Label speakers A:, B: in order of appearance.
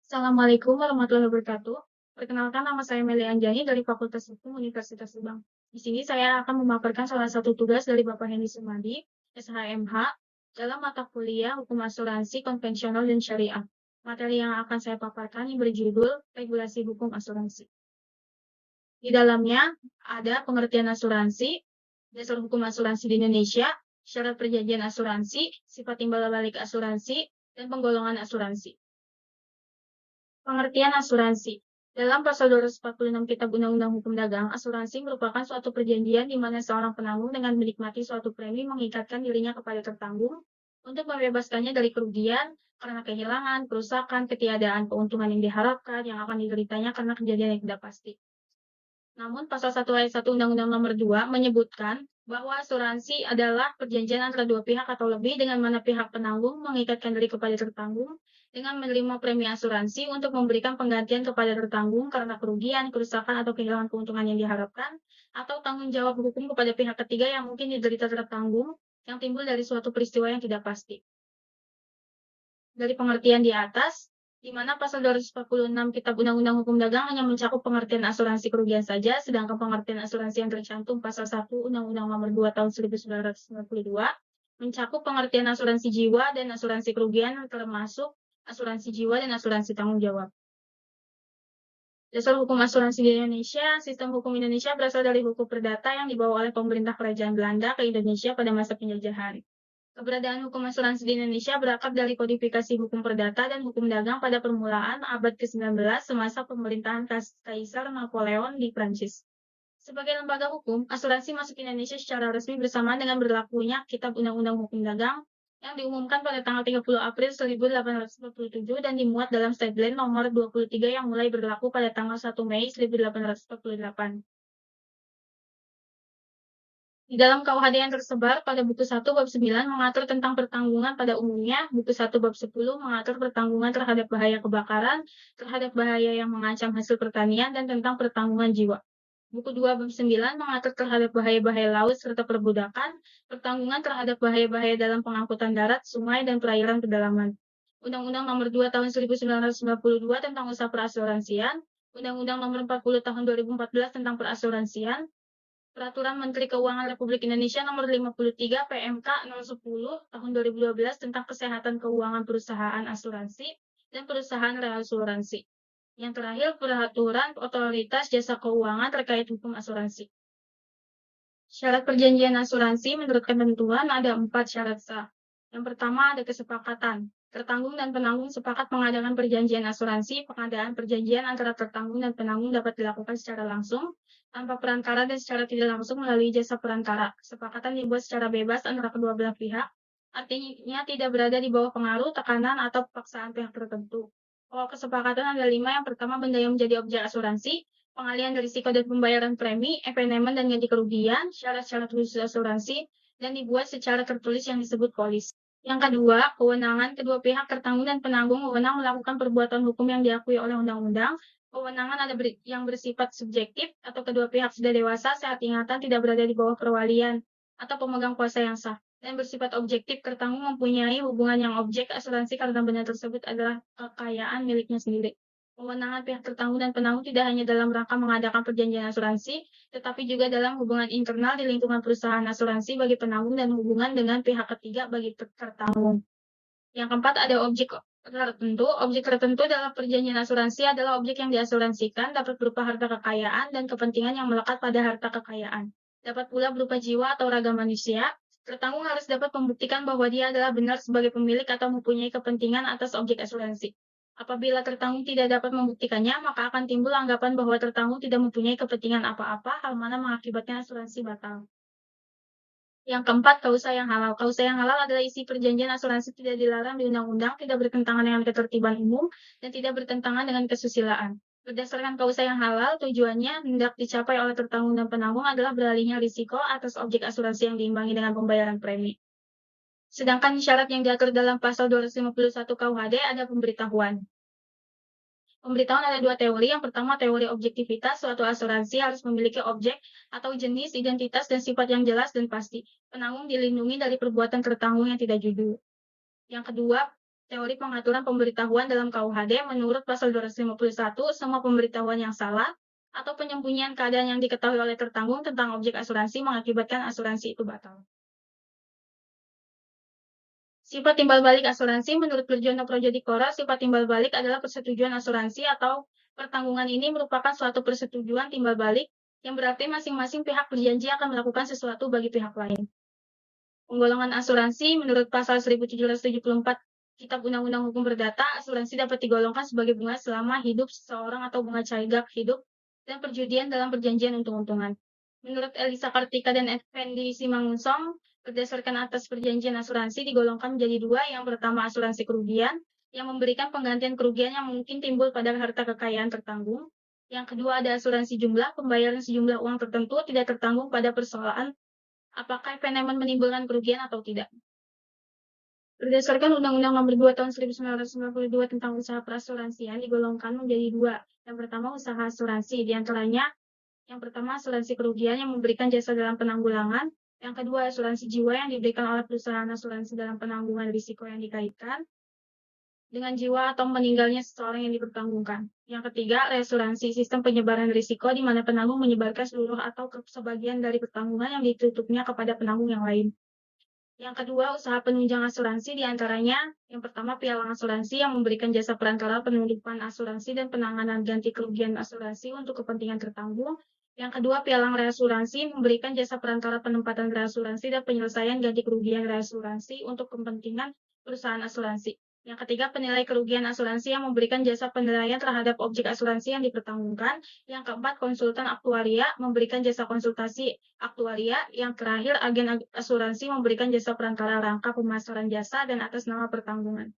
A: Assalamualaikum warahmatullahi wabarakatuh. Perkenalkan, nama saya Meli Anjani dari Fakultas Hukum Universitas Subang. Di sini saya akan memaparkan salah satu tugas dari Bapak Hendy Sumadi, SHMH, dalam mata kuliah Hukum Asuransi Konvensional dan Syariah. Materi yang akan saya paparkan yang berjudul Regulasi Hukum Asuransi. Di dalamnya ada pengertian asuransi, dasar hukum asuransi di Indonesia, syarat perjanjian asuransi, sifat timbal balik asuransi, dan penggolongan asuransi. Pengertian asuransi. Dalam pasal 246 Kitab Undang-Undang Hukum Dagang, asuransi merupakan suatu perjanjian di mana seorang penanggung dengan menikmati suatu premi mengikatkan dirinya kepada tertanggung untuk membebaskannya dari kerugian karena kehilangan, kerusakan, ketiadaan keuntungan yang diharapkan yang akan dideritanya karena kejadian yang tidak pasti. Namun pasal 1 ayat 1 Undang-Undang Nomor 2 menyebutkan bahwa asuransi adalah perjanjian antara dua pihak atau lebih dengan mana pihak penanggung mengikatkan diri kepada tertanggung dengan menerima premi asuransi untuk memberikan penggantian kepada tertanggung karena kerugian, kerusakan, atau kehilangan keuntungan yang diharapkan, atau tanggung jawab hukum kepada pihak ketiga yang mungkin diderita tertanggung yang timbul dari suatu peristiwa yang tidak pasti. Dari pengertian di atas, di mana pasal 246 Kitab Undang-Undang Hukum Dagang hanya mencakup pengertian asuransi kerugian saja, sedangkan pengertian asuransi yang tercantum pasal 1 Undang-Undang Nomor 2 Tahun 1992 mencakup pengertian asuransi jiwa dan asuransi kerugian termasuk asuransi jiwa dan asuransi tanggung jawab. Dasar hukum asuransi di Indonesia, sistem hukum Indonesia berasal dari hukum perdata yang dibawa oleh pemerintah Kerajaan Belanda ke Indonesia pada masa penjajahan. Keberadaan hukum asuransi di Indonesia berakar dari kodifikasi hukum perdata dan hukum dagang pada permulaan abad ke-19 semasa pemerintahan Kaisar Napoleon di Prancis. Sebagai lembaga hukum, asuransi masuk Indonesia secara resmi bersamaan dengan berlakunya Kitab Undang-Undang Hukum Dagang yang diumumkan pada tanggal 30 April 1847 dan dimuat dalam Stadlen nomor 23 yang mulai berlaku pada tanggal 1 Mei 1848. Di dalam KUHD yang tersebar pada buku 1 bab 9 mengatur tentang pertanggungan pada umumnya, buku 1 bab 10 mengatur pertanggungan terhadap bahaya kebakaran, terhadap bahaya yang mengancam hasil pertanian, dan tentang pertanggungan jiwa. Buku 2 bab 9 mengatur terhadap bahaya-bahaya laut serta perbudakan, pertanggungan terhadap bahaya-bahaya dalam pengangkutan darat, sungai, dan perairan pedalaman. Undang-Undang Nomor 2 Tahun 1992 tentang usaha perasuransian, Undang-Undang Nomor 40 Tahun 2014 tentang perasuransian, Peraturan Menteri Keuangan Republik Indonesia Nomor 53 PMK 010 Tahun 2012 tentang Kesehatan Keuangan Perusahaan Asuransi dan Perusahaan Reasuransi. Yang terakhir, Peraturan Otoritas Jasa Keuangan terkait hukum asuransi. Syarat perjanjian asuransi menurut ketentuan ada 4 syarat sah. Yang pertama ada kesepakatan. Tertanggung dan penanggung sepakat mengadakan perjanjian asuransi. Pengadaan perjanjian antara tertanggung dan penanggung dapat dilakukan secara langsung, tanpa perantara dan secara tidak langsung melalui jasa perantara. Kesepakatan dibuat secara bebas antara kedua belah pihak, artinya tidak berada di bawah pengaruh, tekanan, atau paksaan pihak tertentu. Kalau kesepakatan ada 5, yang pertama benda yang menjadi objek asuransi, pengalihan risiko dan pembayaran premi, evenement dan ganti kerugian, syarat-syarat khusus asuransi, dan dibuat secara tertulis yang disebut polis. Yang kedua, kewenangan kedua pihak tertanggung dan penanggung wewenang melakukan perbuatan hukum yang diakui oleh undang-undang. Kewenangan ada yang bersifat subjektif atau kedua pihak sudah dewasa, sehat ingatan, tidak berada di bawah perwalian atau pemegang kuasa yang sah. Dan bersifat objektif, tertanggung mempunyai hubungan yang objek asuransi karena benda tersebut adalah kekayaan miliknya sendiri. Kewenangan pihak tertanggung dan penanggung tidak hanya dalam rangka mengadakan perjanjian asuransi, tetapi juga dalam hubungan internal di lingkungan perusahaan asuransi bagi penanggung dan hubungan dengan pihak ketiga bagi tertanggung. Yang keempat ada objek tertentu. Objek tertentu dalam perjanjian asuransi adalah objek yang diasuransikan, dapat berupa harta kekayaan dan kepentingan yang melekat pada harta kekayaan. Dapat pula berupa jiwa atau raga manusia. Tertanggung harus dapat membuktikan bahwa dia adalah benar sebagai pemilik atau mempunyai kepentingan atas objek asuransi. Apabila tertanggung tidak dapat membuktikannya, maka akan timbul anggapan bahwa tertanggung tidak mempunyai kepentingan apa-apa, hal mana mengakibatkan asuransi batal. Yang keempat, kausa yang halal. Kausa yang halal adalah isi perjanjian asuransi tidak dilarang di undang-undang, tidak bertentangan dengan ketertiban umum, dan tidak bertentangan dengan kesusilaan. Berdasarkan kausa yang halal, tujuannya hendak dicapai oleh tertanggung dan penanggung adalah beralihnya risiko atas objek asuransi yang diimbangi dengan pembayaran premi. Sedangkan syarat yang diatur dalam pasal 251 KUHD ada pemberitahuan. Pemberitahuan ada 2 teori. Yang pertama, teori objektivitas. Suatu asuransi harus memiliki objek atau jenis, identitas, dan sifat yang jelas dan pasti. Penanggung dilindungi dari perbuatan tertanggung yang tidak jujur. Yang kedua, Teori pengaturan pemberitahuan dalam KUHD menurut pasal 251, semua pemberitahuan yang salah atau penyembunyian keadaan yang diketahui oleh tertanggung tentang objek asuransi mengakibatkan asuransi itu batal. Sifat timbal balik asuransi menurut Wirjono Projodikora, sifat timbal balik adalah persetujuan asuransi atau pertanggungan ini merupakan suatu persetujuan timbal balik yang berarti masing-masing pihak berjanji akan melakukan sesuatu bagi pihak lain. Penggolongan asuransi menurut pasal 1774 Kitab Undang-Undang Hukum Perdata, asuransi dapat digolongkan sebagai bunga selama hidup seseorang atau bunga caigak hidup dan perjudian dalam perjanjian untung-untungan. Menurut Elisa Kartika dan Effendi Simangunsong, berdasarkan atas perjanjian asuransi digolongkan menjadi dua. Yang pertama asuransi kerugian, yang memberikan penggantian kerugian yang mungkin timbul pada harta kekayaan tertanggung. Yang kedua ada asuransi jumlah, pembayaran sejumlah uang tertentu tidak tertanggung pada persoalan apakah Veneman menimbulkan kerugian atau tidak. Berdasarkan Undang-Undang Nomor 2 Tahun 1992 tentang usaha perasuransian digolongkan menjadi dua. Yang pertama usaha asuransi, diantaranya yang pertama asuransi kerugian yang memberikan jasa dalam penanggulangan, yang kedua asuransi jiwa yang diberikan oleh perusahaan asuransi dalam penanggungan risiko yang dikaitkan dengan jiwa atau meninggalnya seseorang yang dipertanggungkan. Yang ketiga, reasuransi, sistem penyebaran risiko di mana penanggung menyebarkan seluruh atau sebagian dari pertanggungan yang ditutupnya kepada penanggung yang lain. Yang kedua, usaha penunjang asuransi diantaranya yang pertama pialang asuransi yang memberikan jasa perantara penelitian asuransi dan penanganan ganti kerugian asuransi untuk kepentingan tertanggung. Yang kedua, pialang reasuransi memberikan jasa perantara penempatan reasuransi dan penyelesaian ganti kerugian reasuransi untuk kepentingan perusahaan asuransi. Yang ketiga, penilai kerugian asuransi yang memberikan jasa penilaian terhadap objek asuransi yang dipertanggungkan. Yang keempat, konsultan aktuaria memberikan jasa konsultasi aktuaria. Yang terakhir, agen asuransi memberikan jasa perantara rangka pemasaran jasa dan atas nama pertanggungan.